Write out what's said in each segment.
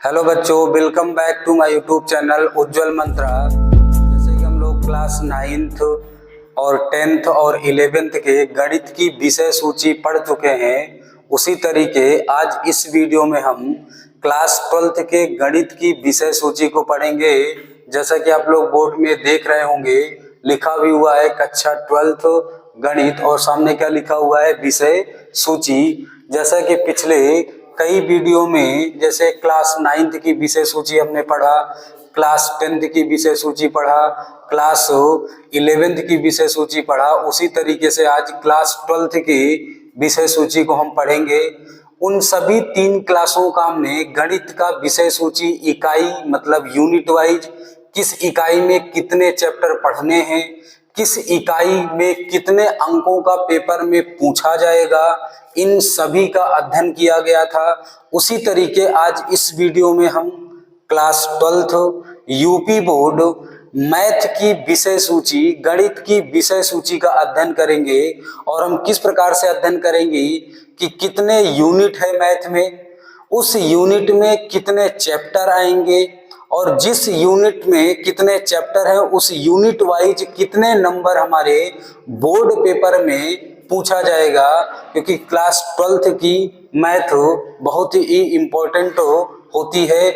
Hello बच्चों, welcome back to my YouTube channel Ujjwal Mantra. जैसे कि हम लोग क्लास 9th और 10th और 11th के गणित की विषय सूची पढ़ चुके हैं, उसी तरीके आज इस वीडियो में हम क्लास 12th के गणित की विषय सूची को पढ़ेंगे। जैसा कि आप लोग बोर्ड में देख रहे होंगे, लिखा भी हुआ है कक्षा 12th गणित और सामने क्या लिखा हुआ है, विषय सूची। जैसा कि पिछले कई वीडियो में जैसे क्लास 9th की विषय सूची हमने पढ़ा, क्लास 10th की विषय सूची पढ़ा, क्लास 11th की विषय सूची पढ़ा, उसी तरीके से आज क्लास 12th की विषय सूची को हम पढ़ेंगे। उन सभी 3 क्लासों का हमने गणित का विषय सूची इकाई मतलब यूनिट वाइज, किस इकाई में कितने चैप्टर पढ़ने हैं, किस इकाई में कितने अंकों का पेपर में पूछा जाएगा, इन सभी का अध्ययन किया गया था। उसी तरीके आज इस वीडियो में हम class 12th UP board math की विषय सूची, गणित की विषय सूची का अध्ययन करेंगे। और हम किस प्रकार से अध्ययन करेंगे कि कितने यूनिट है मैथ में, उस यूनिट में कितने चैप्टर आएंगे और जिस यूनिट में कितने चैप्टर हैं उस यूनिट वाइज कितने नंबर हमारे बोर्ड पेपर में पूछा जाएगा। क्योंकि क्लास 12th की मैथ बहुत ही इम्पोर्टेंट होती है,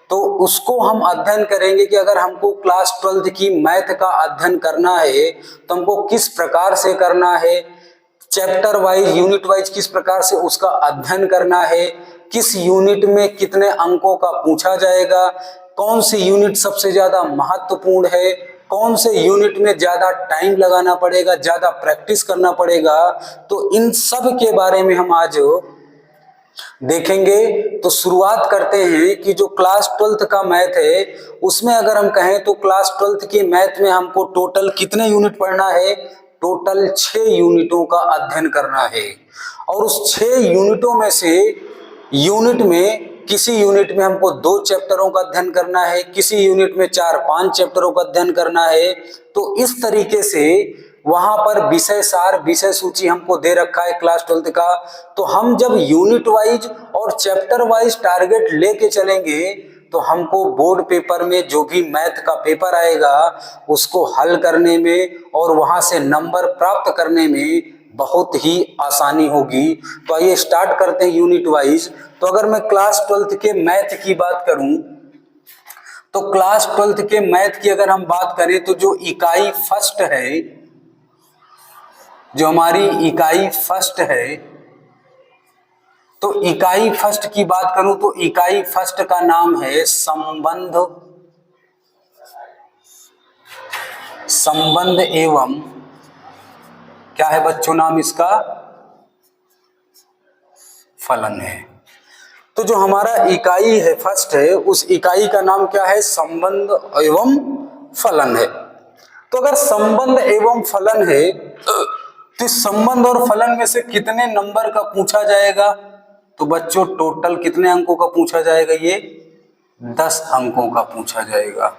तो उसको हम अध्ययन करेंगे कि अगर हमको क्लास 12th की मैथ का अध्ययन करना है तो हमको किस प्रकार से करना है, चैप्टर वाइज यूनिट वाइज किस प्रकार से उसका अध्ययन करना है, किस यूनिट में कितने अंकों का पूछा जाएगा, कौन सी यूनिट सबसे ज्यादा महत्वपूर्ण है, कौन से यूनिट में ज्यादा टाइम लगाना पड़ेगा, ज्यादा प्रैक्टिस करना पड़ेगा। तो इन सब के बारे में हम आज देखेंगे। तो शुरुआत करते हैं कि जो क्लास 12th का मैथ है उसमें अगर हम कहें तो क्लास 12th की मैथ में हमको टोटल कितने यूनिट पढ़ना है, टोटल 6 यूनिटों का अध्ययन करना है। और उस 6 यूनिटों में से यूनिट में किसी यूनिट में हमको 2 चैप्टरों का अध्ययन करना है, किसी यूनिट में 4-5 चैप्टरों का अध्ययन करना है। तो इस तरीके से वहां पर विषय सार, विषय सूची हमको दे रखा है क्लास 12th का। तो हम जब यूनिट वाइज और चैप्टर वाइज टारगेट लेके चलेंगे तो हमको बोर्ड पेपर में जो भी मैथ का पेपर आएगा उसको हल करने में और वहां से नंबर प्राप्त करने में बहुत ही आसानी होगी। तो आइए स्टार्ट करते हैं यूनिट वाइज। तो अगर मैं क्लास 12th के मैथ की बात करूं तो क्लास 12th के मैथ की अगर हम बात करें तो जो इकाई फर्स्ट है, जो हमारी इकाई फर्स्ट है, तो इकाई फर्स्ट की बात करूं तो इकाई फर्स्ट का नाम है संबंध, संबंध एवं क्या है बच्चों नाम इसका, फलन है। तो जो हमारा इकाई है फर्स्ट है उस इकाई का नाम क्या है, संबंध एवं फलन है। तो अगर संबंध एवं फलन है तो इस संबंध और फलन में से कितने नंबर का पूछा जाएगा, तो बच्चों टोटल कितने अंकों का पूछा जाएगा, ये 10 अंकों का पूछा जाएगा।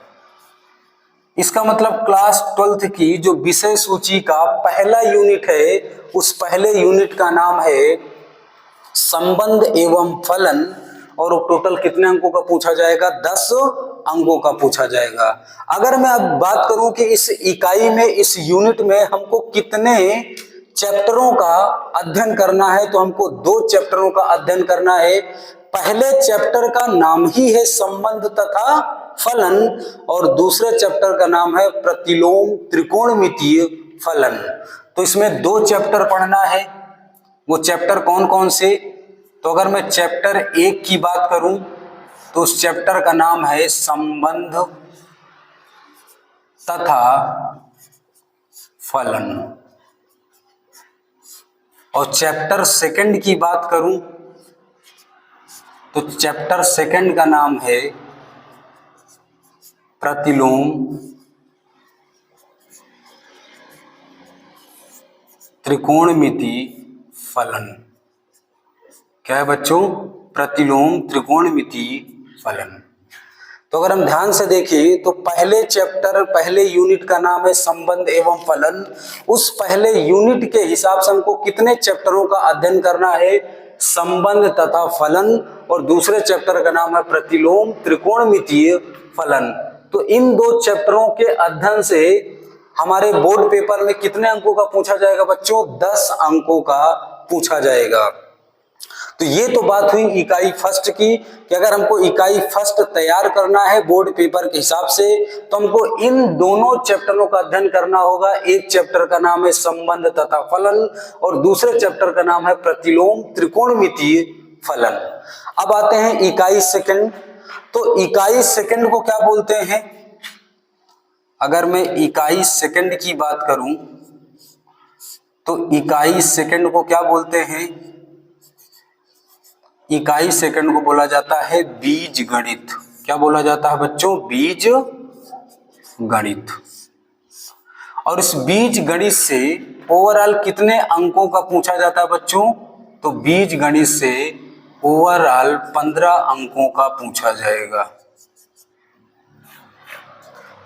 इसका मतलब क्लास 12th की जो विषय सूची का पहला यूनिट है उस पहले यूनिट का नाम है संबंध एवं फलन और टोटल कितने अंकों का पूछा जाएगा, 10 अंकों का पूछा जाएगा। अगर मैं अब बात करूं कि इस इकाई में, इस यूनिट में हमको कितने चैप्टरों का अध्ययन करना है, तो हमको 2 चैप्टरों का अध्ययन करना है। पहले चैप्टर का नाम ही है संबंध तथा फलन और दूसरे चैप्टर का नाम है प्रतिलोम त्रिकोणमितीय फलन। तो इसमें 2 चैप्टर पढ़ना है। वो चैप्टर कौन कौन से, तो अगर मैं चैप्टर 1 की बात करूं तो उस चैप्टर का नाम है संबंध तथा फलन। और चैप्टर 2 की बात करूं तो चैप्टर 2 का नाम है प्रतिलोम त्रिकोणमिति फलन। क्या है बच्चों, प्रतिलोम त्रिकोणमिति फलन। तो अगर हम ध्यान से देखें तो पहले चैप्टर, पहले यूनिट का नाम है संबंध एवं फलन। उस पहले यूनिट के हिसाब से हमको कितने चैप्टरों का अध्ययन करना है, संबंध तथा फलन और दूसरे चैप्टर का नाम है प्रतिलोम त्रिकोणमितीय फलन। तो इन दो चैप्टरों के अध्ययन से हमारे बोर्ड पेपर में कितने अंकों का पूछा जाएगा बच्चों? 10 अंकों का पूछा जाएगा। तो ये तो बात हुई इकाई फर्स्ट की कि अगर हमको इकाई फर्स्ट तैयार करना है बोर्ड पेपर के हिसाब से तो हमको इन दोनों चैप्टरों का अध्ययन करना होगा। एक चैप्टर का नाम है संबंध तथा फलन और दूसरे चैप्टर का नाम है प्रतिलोम त्रिकोणमितीय फलन। अब आते हैं इकाई सेकंड। तो इकाई सेकंड को क्या बोलते हैं? अगर मैं इकाई सेकंड की बात करूं तो इकाई सेकंड को क्या बोलते हैं? इकाई सेकंड को बोला जाता है बीज गणित। क्या बोला जाता है बच्चों? बीज गणित। और इस बीज गणित से ओवरऑल कितने अंकों का पूछा जाता है बच्चों? तो बीज गणित से ओवरऑल 15 अंकों का पूछा जाएगा।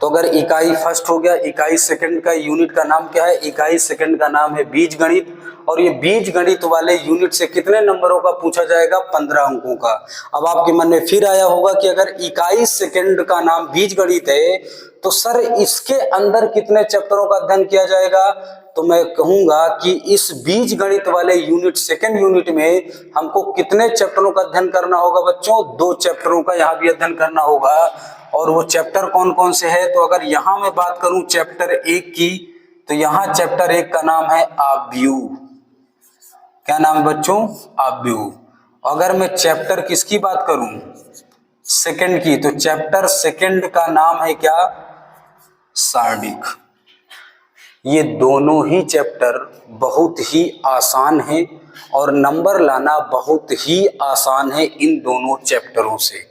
तो अगर इकाई फर्स्ट हो गया, इकाई सेकंड का यूनिट का नाम क्या है? इकाई सेकंड का नाम है बीज गणित। और ये बीज गणित वाले यूनिट से कितने नंबरों का पूछा जाएगा? 15 अंकों का। अब आपके मन में फिर आया होगा कि अगर इकाई सेकंड का नाम बीज गणित है तो सर इसके अंदर कितने चैप्टरों का अध्ययन किया जाएगा? तो मैं कहूंगा कि इस बीज गणित वाले यूनिट सेकंड यूनिट में हमको कितने चैप्टरों का अध्ययन करना होगा बच्चों? 2 चैप्टरों का यहाँ भी अध्ययन करना होगा। और वो चैप्टर कौन कौन से है? तो अगर यहाँ मैं बात करूं चैप्टर 1 की तो यहाँ चैप्टर 1 का नाम है आव्यूह। क्या नाम है बच्चों? आव्यूह। अगर मैं चैप्टर किसकी बात करूं? सेकंड की, तो चैप्टर सेकंड का नाम है क्या? सारणिक। ये दोनों ही चैप्टर बहुत ही आसान है और नंबर लाना बहुत ही आसान है इन दोनों चैप्टरों से।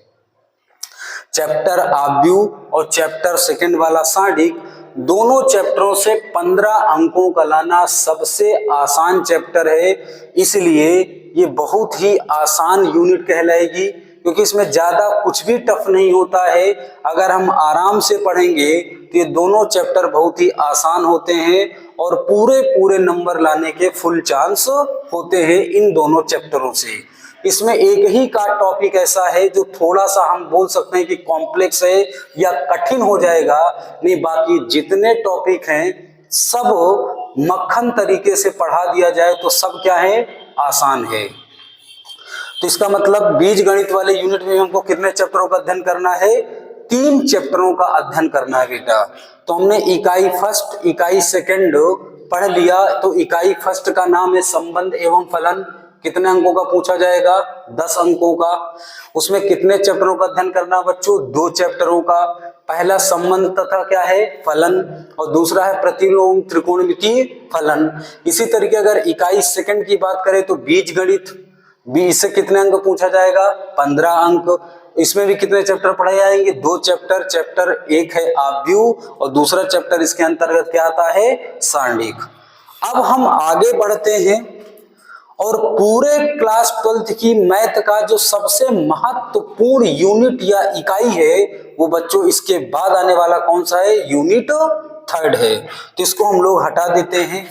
चैप्टर आव्यूह और चैप्टर सेकंड वाला सारणिक, दोनों चैप्टरों से 15 अंकों का लाना सबसे आसान चैप्टर है। इसलिए ये बहुत ही आसान यूनिट कहलाएगी क्योंकि इसमें ज्यादा कुछ भी टफ नहीं होता है। अगर हम आराम से पढ़ेंगे तो ये दोनों चैप्टर बहुत ही आसान होते हैं और पूरे नंबर लाने के फुल चांस होते हैं इन दोनों चैप्टरों से। इसमें एक ही का टॉपिक ऐसा है जो थोड़ा सा हम बोल सकते हैं कि कॉम्प्लेक्स है या कठिन हो जाएगा, नहीं बाकी जितने टॉपिक हैं सब मक्खन तरीके से पढ़ा दिया जाए तो सब क्या है? आसान है। तो इसका मतलब बीज गणित वाले यूनिट में हमको कितने चैप्टरों का अध्ययन करना है? 3 चैप्टरों का अध्ययन करना है बेटा। तो हमने इकाई फर्स्ट इकाई सेकंड पढ़ लिया। तो इकाई फर्स्ट का नाम है संबंध एवं फलन। कितने अंकों का पूछा जाएगा? 10 अंकों का। उसमें कितने चैप्टरों का अध्ययन करना बच्चों? 2 चैप्टरों का। पहला संबंध तथा क्या है? फलन और दूसरा है प्रतिलोम त्रिकोणमितीय फलन। इसी तरीके अगर इकाई सेकंड की बात करें तो बीज गणित, इससे कितने अंक पूछा जाएगा? 15 अंक। इसमें भी कितने चैप्टर पढ़े जाएंगे? 2 चैप्टर। चैप्टर 1 है आव्यूह और दूसरा चैप्टर इसके अंतर्गत क्या आता है? सारणिक। अब हम आगे बढ़ते हैं और पूरे क्लास 12th की मैथ का जो सबसे महत्वपूर्ण यूनिट या इकाई है वो बच्चों इसके बाद आने वाला कौन सा है? यूनिट 3 है। तो इसको हम लोग हटा देते हैं।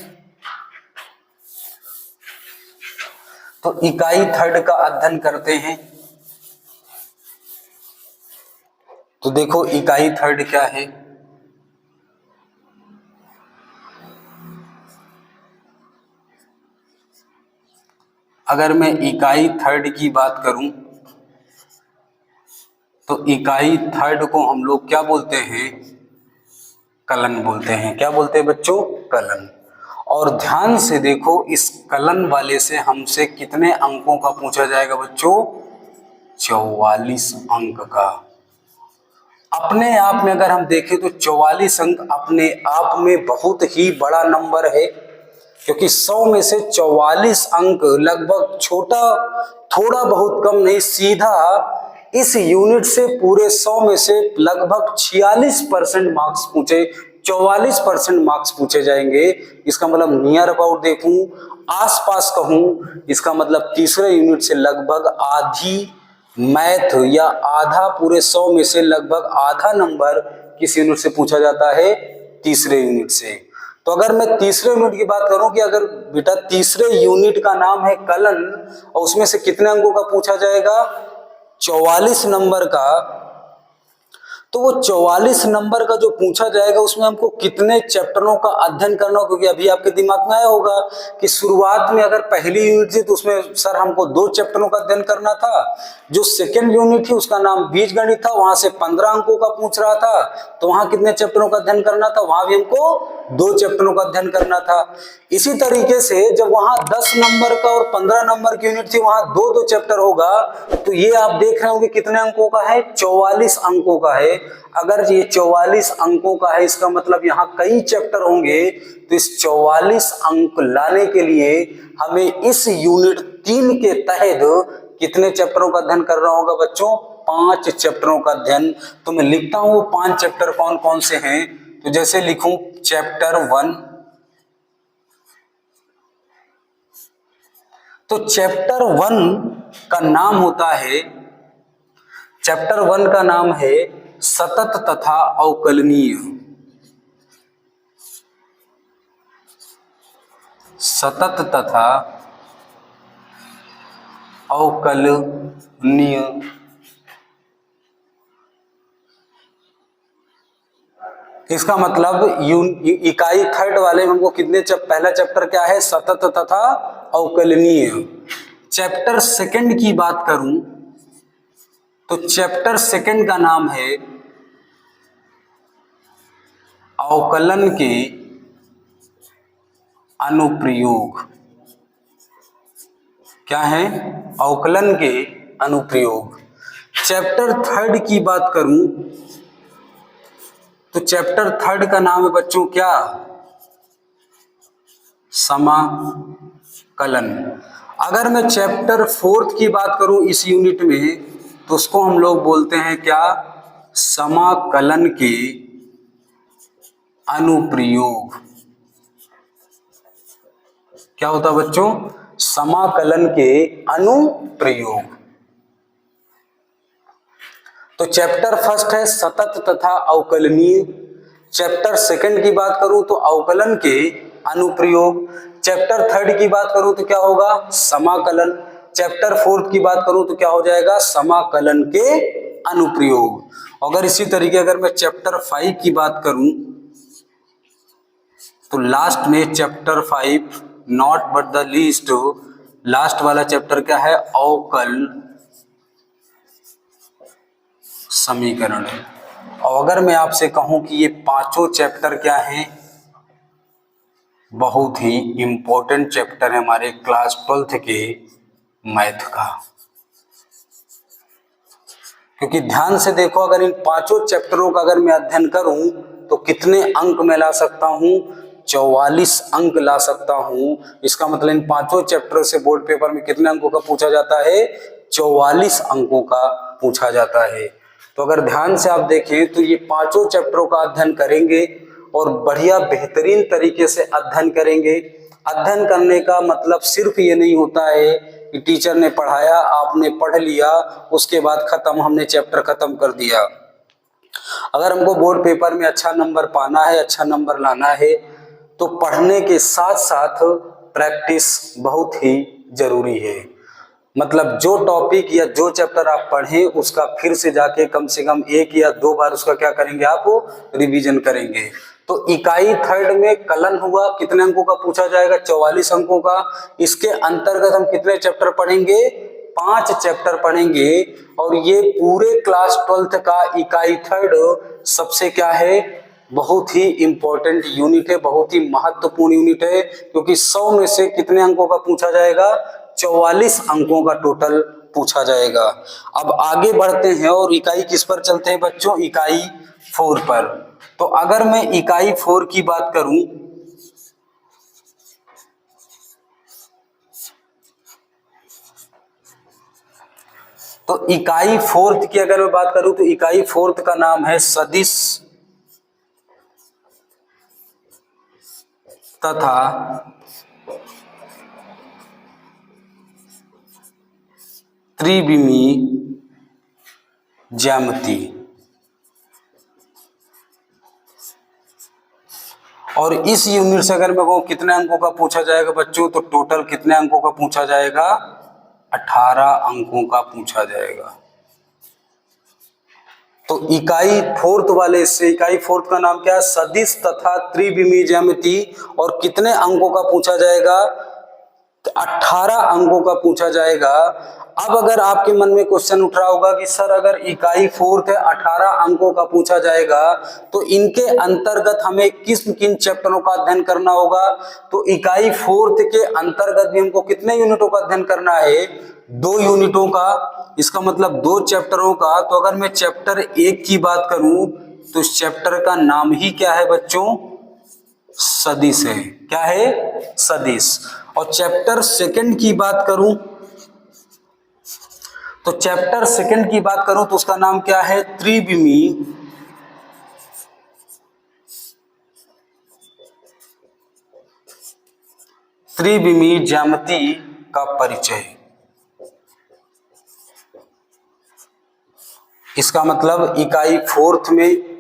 तो इकाई 3 का अध्ययन करते हैं। तो देखो इकाई 3 क्या है? अगर मैं इकाई 3 की बात करूं तो इकाई 3 को हम लोग क्या बोलते हैं? कलन बोलते हैं। क्या बोलते हैं बच्चों? कलन। और ध्यान से देखो इस कलन वाले से हमसे कितने अंकों का पूछा जाएगा बच्चों? 44 अंक का। अपने आप में अगर हम देखें तो 44 अंक अपने आप में बहुत ही बड़ा नंबर है क्योंकि 100 में से 44 अंक लगभग छोटा, थोड़ा बहुत कम नहीं, सीधा इस यूनिट से पूरे 100 में से लगभग 46% मार्क्स पूछे, 44% मार्क्स पूछे जाएंगे। इसका मतलब नियर अबाउट देखूं, आसपास कहूं, इसका मतलब तीसरे यूनिट से लगभग आधी मैथ या आधा, पूरे 100 में से लगभग आधा नंबर किस यूनिट से पूछा जाता है? तीसरे यूनिट से। तो अगर मैं तीसरे यूनिट की बात करूं कि अगर बेटा तीसरे यूनिट का नाम है कलन और उसमें से कितने अंकों का पूछा जाएगा, 44 नंबर का, तो वो 44 नंबर का जो पूछा जाएगा उसमें हमको कितने चैप्टरों का अध्ययन करना हो, क्योंकि अभी आपके दिमाग में आया होगा कि शुरुआत में अगर पहली यूनिट थी तो उसमें सर हमको 2 चैप्टरों का अध्ययन करना था, जो सेकेंड यूनिट थी उसका नाम बीजगणित था, वहां से 15 अंकों का पूछ रहा था, तो वहां कितने चैप्टरों का अध्ययन करना था, वहां भी हमको 2 चैप्टरों का अध्ययन करना था। इसी तरीके से जब वहां 10 नंबर का और 15 नंबर की यूनिट थी वहां 2-2 चैप्टर होगा, तो ये आप देख रहे होंगे कितने अंकों का है, 44 अंकों का है। अगर ये 44 अंकों का है इसका मतलब यहाँ कई चैप्टर होंगे, तो इस 44 अंक लाने के लिए हमें इस यूनिट 3 के तहत कितने चैप्टरों का अध्ययन करना होगा बच्चों, 5 चैप्टरों का अध्ययन। तो मैं लिखता हूं वो 5 चैप्टर कौन कौन से हैं, तो जैसे लिखूं चैप्टर 1, तो चैप्टर 1 का नाम होता है, चैप्टर 1 का नाम है सतत तथा अवकलनीय। सतत तथा अवकलनीय। इसका मतलब इकाई थर्ड वाले में हमको कितने पहला चैप्टर क्या है, सतत तथा अवकलनीय। चैप्टर सेकंड की बात करूं तो चैप्टर सेकंड का नाम है अवकलन के अनुप्रयोग। क्या है, अवकलन के अनुप्रयोग। चैप्टर थर्ड की बात करूं तो चैप्टर थर्ड का नाम है बच्चों क्या, समाकलन। अगर मैं चैप्टर फोर्थ की बात करूं इस यूनिट में तो उसको हम लोग बोलते हैं क्या, समाकलन के अनुप्रयोग। क्या होता है बच्चों, समाकलन के अनुप्रयोग। तो चैप्टर फर्स्ट है सतत तथा अवकलनीय, चैप्टर सेकंड की बात करूं तो अवकलन के अनुप्रयोग, चैप्टर थर्ड की बात करूं तो क्या होगा, समाकलन, चैप्टर फोर्थ की बात करूं तो क्या हो जाएगा, समाकलन के अनुप्रयोग। अगर इसी तरीके अगर मैं चैप्टर 5 की बात करूं तो लास्ट में chapter 5 not but the least, last वाला चैप्टर क्या है, अवकल समीकरण। और अगर मैं आपसे कहूं कि ये पांचों चैप्टर क्या हैं, बहुत ही इंपॉर्टेंट चैप्टर है हमारे क्लास 12th के मैथ का। क्योंकि ध्यान से देखो, अगर इन पांचों चैप्टरों का अगर मैं अध्ययन करूं तो कितने अंक मैं ला सकता हूं, 44 अंक ला सकता हूं। इसका मतलब इन पांचों चैप्टर से बोर्ड पेपर में कितने अंकों का पूछा जाता है, 44 अंकों का पूछा जाता है। तो अगर ध्यान से आप देखें तो ये पांचों चैप्टरों का अध्ययन करेंगे और बढ़िया बेहतरीन तरीके से अध्ययन करेंगे। अध्ययन करने का मतलब सिर्फ ये नहीं होता है कि टीचर ने पढ़ाया, आपने पढ़ लिया, उसके बाद खत्म, हमने चैप्टर खत्म कर दिया। अगर हमको बोर्ड पेपर में अच्छा नंबर पाना है, अच्छा नंबर लाना है, तो पढ़ने के साथ साथ प्रैक्टिस बहुत ही जरूरी है। मतलब जो टॉपिक या जो चैप्टर आप पढ़ें उसका फिर से जाके कम से कम 1 या 2 बार उसका क्या करेंगे, आप रिवीजन करेंगे। तो इकाई थर्ड में कलन हुआ, कितने अंकों का पूछा जाएगा, 44 अंकों का। इसके अंतर्गत हम कितने चैप्टर पढ़ेंगे, 5 चैप्टर पढ़ेंगे। और ये पूरे क्लास 12th का इकाई थर्ड सबसे क्या है, बहुत ही इंपॉर्टेंट यूनिट है, बहुत ही महत्वपूर्ण यूनिट है। क्योंकि 100 में से कितने अंकों का पूछा जाएगा, 44 अंकों का टोटल पूछा जाएगा। अब आगे बढ़ते हैं और इकाई किस पर चलते हैं बच्चों, इकाई 4 पर। तो अगर मैं इकाई 4 की बात करूं तो इकाई 4 की अगर मैं बात करूं तो इकाई 4 का नाम है सदिश तथा त्रिविमीय ज्यामिति। और इस यूनिट से अगर मैं कहूँ कितने अंकों का पूछा जाएगा बच्चों, तो टोटल कितने अंकों का पूछा जाएगा, 18 अंकों का पूछा जाएगा। तो इकाई फोर्थ वाले से, इकाई फोर्थ का नाम क्या है, सदिश तथा त्रिविमीय ज्यामिति, और कितने अंकों का पूछा जाएगा, 18 अंकों का पूछा जाएगा। अब अगर आपके मन में क्वेश्चन उठ रहा होगा कि सर अगर इकाई फोर्थ है 18 अंकों का पूछा जाएगा तो इनके अंतर्गत हमें किन चैप्टरों का अध्ययन करना होगा, तो इकाई फोर्थ के अंतर्गत भी हमको कितने यूनिटों का अध्ययन करना है, 2 यूनिटों का, इसका मतलब 2 चैप्टरों का। तो अगर मैं चैप्टर 1 की बात करूं तो इस चैप्टर का नाम ही क्या है बच्चों, सदिश है। क्या है, सदिश। और चैप्टर 2 की बात करूं तो चैप्टर 2 की बात करूं तो उसका नाम क्या है, त्रिविमीय ज्यामिति का परिचय। इसका मतलब इकाई फोर्थ में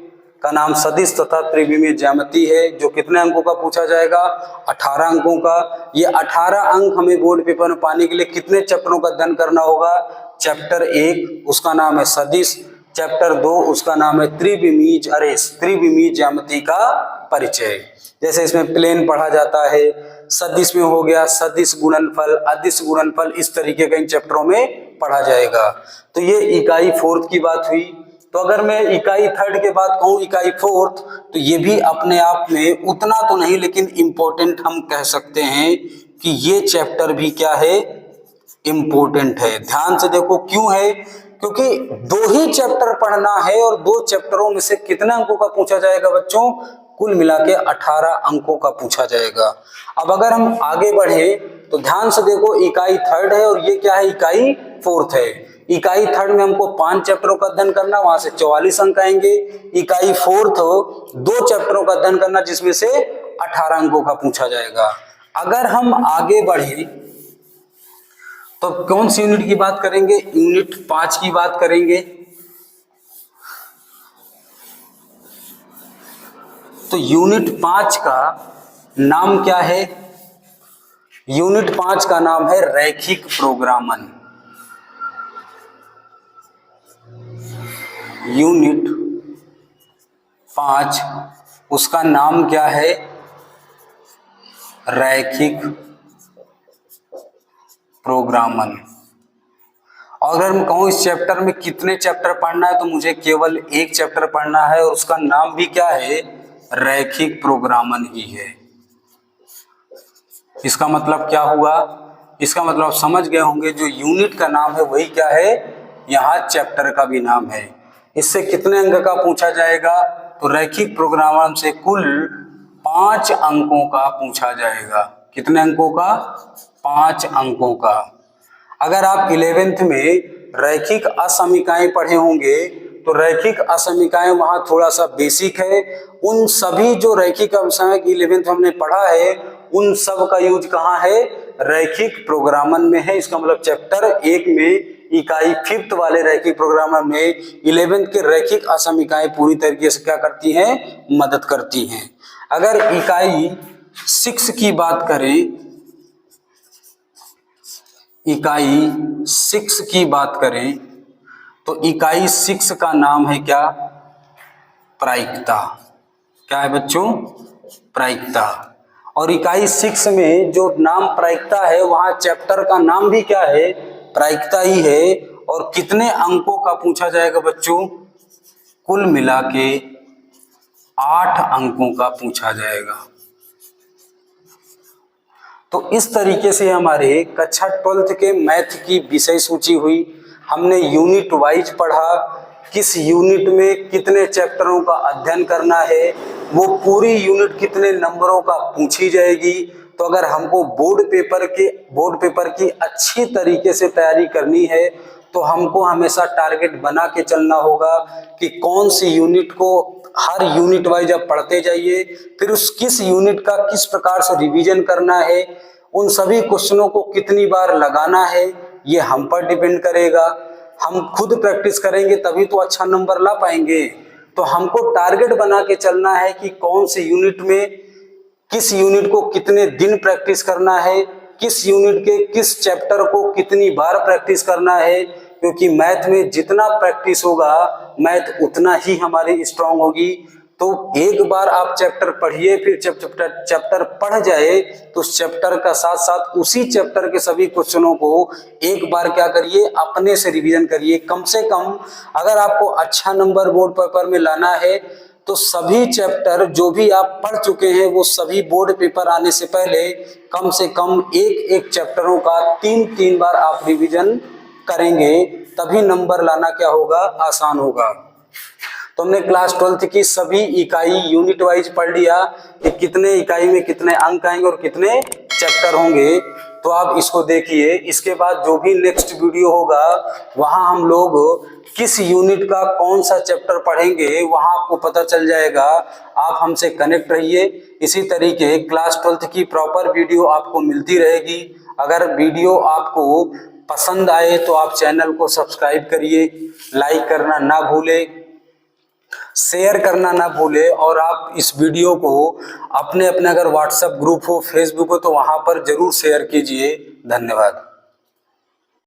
का नाम सदिश तथा त्रिविमीय ज्यामिति है, जो कितने अंकों का पूछा जाएगा, 18 अंकों का। ये 18 अंक हमें बोर्ड पेपर में पाने के लिए कितने चैप्टरों का अध्ययन करना होगा, चैप्टर 1 उसका नाम है सदिश, चैप्टर 2 उसका नाम है त्रिविमीय ज्यामिति का परिचय। जैसे इसमें प्लेन पढ़ा जाता है, सदिश में हो गया सदिश गुणनफल, अदिश गुणनफल, इस तरीके का इन चैप्टरों में पढ़ा जाएगा। तो ये इकाई फोर्थ की बात हुई। तो अगर मैं इकाई थर्ड के बाद कहूँ इकाई फोर्थ, तो ये भी अपने आप में उतना तो नहीं लेकिन इम्पोर्टेंट हम कह सकते हैं कि ये चैप्टर भी क्या है, इम्पोर्टेंट है। ध्यान से देखो क्यों है, क्योंकि 2 ही चैप्टर पढ़ना है और 2 चैप्टरों में से कितने अंकों का पूछा जाएगा बच्चों, कुल मिला के 18 अंकों का पूछा जाएगा। अब अगर हम आगे बढ़े तो ध्यान से देखो, इकाई थर्ड है और ये क्या है, इकाई फोर्थ है। इकाई थर्ड में हमको 5 चैप्टरों का अध्ययन करना, वहां से 44 अंक आएंगे। इकाई फोर्थ 2 चैप्टरों का अध्ययन करना जिसमें से 18 अंकों का पूछा जाएगा। अगर हम आगे बढ़े तो कौन सी यूनिट की बात करेंगे, यूनिट 5 की बात करेंगे। तो यूनिट 5 का नाम क्या है, यूनिट 5 का नाम है रैखिक प्रोग्रामन। यूनिट 5 उसका नाम क्या है, रैखिक प्रोग्रामन। और अगर मैं कहूं इस चैप्टर में कितने चैप्टर पढ़ना है, तो मुझे केवल 1 चैप्टर पढ़ना है और उसका नाम भी क्या है, रैखिक प्रोग्रामन ही है। इसका मतलब क्या हुआ, इसका मतलब समझ गए होंगे, जो यूनिट का नाम है वही क्या है, यहाँ चैप्टर का भी नाम है। इससे कितने अंक का पूछा जाएगा, तो रैखिक प्रोग्रामन से कुल 5 अंकों का पूछा जाएगा। कितने अंकों का, 5 अंकों का। अगर आप 11th में रैखिक असमीकाएं पढ़े होंगे तो रैखिक असमीकाएं वहां थोड़ा सा बेसिक है। उन सभी जो रैखिक असमीकाएं 11th में हमने पढ़ा है उन सब का यूज कहाँ है, रैखिक प्रोग्रामन में है। इसका मतलब चैप्टर 1 में इकाई 5th वाले रैखिक प्रोग्रामर में 11th के रैखिक असमीकाएं पूरी तरीके से क्या करती हैं, मदद करती हैं। अगर इकाई 6 की बात करें, इकाई 6 की बात करें तो इकाई 6 का नाम है क्या, प्रायिकता। क्या है बच्चों, प्रायिकता। और इकाई 6 में जो नाम प्रायिकता है वहां चैप्टर का नाम भी क्या है, प्रायिकता ही है। और कितने अंकों का पूछा जाएगा बच्चों, कुल मिला के 8 अंकों का पूछा जाएगा। तो इस तरीके से हमारे कक्षा 12th के मैथ की विषय सूची हुई। हमने यूनिट वाइज पढ़ा, किस यूनिट में कितने चैप्टरों का अध्ययन करना है, वो पूरी यूनिट कितने नंबरों का पूछी जाएगी। तो अगर हमको बोर्ड पेपर की अच्छी तरीके से तैयारी करनी है तो हमको हमेशा टारगेट बना के चलना होगा कि कौन सी यूनिट को हर यूनिट वाइज आप पढ़ते जाइए, फिर उस किस यूनिट का किस प्रकार से रिवीजन करना है, उन सभी क्वेश्चनों को कितनी बार लगाना है, ये हम पर डिपेंड करेगा। हम खुद प्रैक्टिस करेंगे तभी तो अच्छा नंबर ला पाएंगे। तो हमको टारगेट बना के चलना है कि कौन सी यूनिट में किस यूनिट को कितने दिन प्रैक्टिस करना है, किस यूनिट के किस चैप्टर को कितनी बार प्रैक्टिस करना है, क्योंकि मैथ में जितना प्रैक्टिस होगा मैथ उतना ही हमारी स्ट्रांग होगी। तो एक बार आप चैप्टर पढ़िए, फिर जब चैप्टर पढ़ जाए तो उस चैप्टर का साथ साथ उसी चैप्टर के सभी क्वेश्चनों को एक बार क्या करिए, अपने से रिवीजन करिए। कम से कम अगर आपको अच्छा नंबर बोर्ड पेपर में लाना है तो सभी चैप्टर जो भी आप पढ़ चुके हैं वो सभी बोर्ड पेपर आने से पहले कम से कम एक एक चैप्टरों का 3-3 बार आप रिवीजन करेंगे, तभी नंबर लाना क्या होगा, आसान होगा। तो हमने क्लास 12th की सभी इकाई यूनिट वाइज पढ़ लिया कि कितने इकाई में कितने अंक आएंगे और कितने चैप्टर होंगे। तो आप इसको देखिए, इसके बाद जो भी नेक्स्ट वीडियो होगा वहां हम लोग किस यूनिट का कौन सा चैप्टर पढ़ेंगे वहां आपको पता चल जाएगा। आप हमसे कनेक्ट रहिए। इसी तरीके क्लास 12th की प्रॉपर वीडियो आपको मिलती रहेगी। अगर वीडियो आपको पसंद आए तो आप चैनल को सब्सक्राइब करिए, लाइक करना ना भूलें, शेयर करना ना भूले, और आप इस वीडियो को अपने अगर व्हाट्सएप ग्रुप हो, फेसबुक हो तो वहां पर जरूर शेयर कीजिए। धन्यवाद।